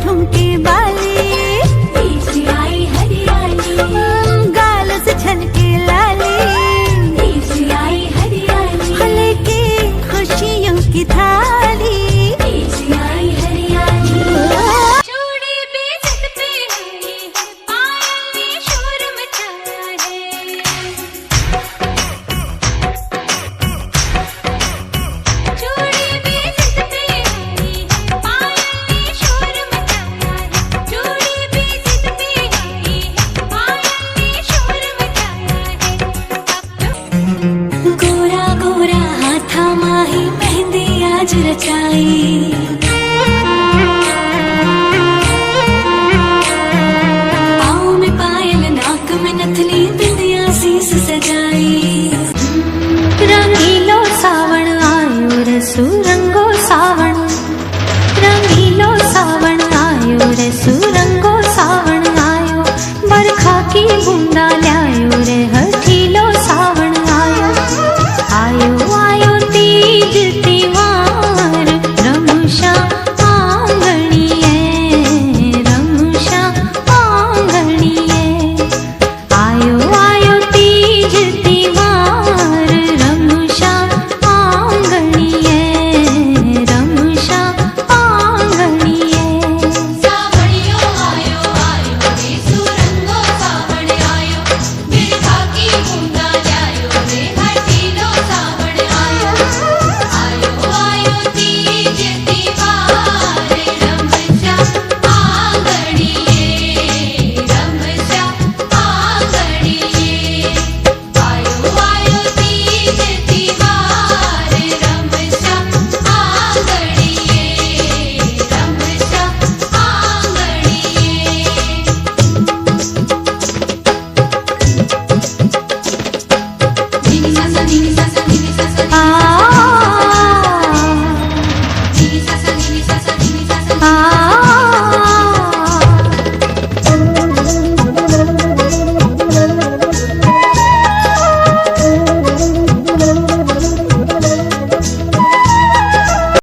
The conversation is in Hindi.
ठुमके बाली, तीज आई हरियाली, गाल से छलके लाली, तीज आई हरियाली, लेके खुशियों की थाली, तीज आई हरियाली। चूड़ी बेचत पे है, पायल ने शोर मचाया है। चूड़ी बेचत पे है, पायल ने शोर मचाया है। चूड़ी बेचत पे है, पायल ने शोर मचाया है। गोरा गोरा हाथा माही मेहंदी आज रचाई, पाँव में पायल नाक में नथनी बिंदिया शीस सजाई। रंगीलो सावण आयो रसु रंगो सावण, रंगीलो सावण आयो रसु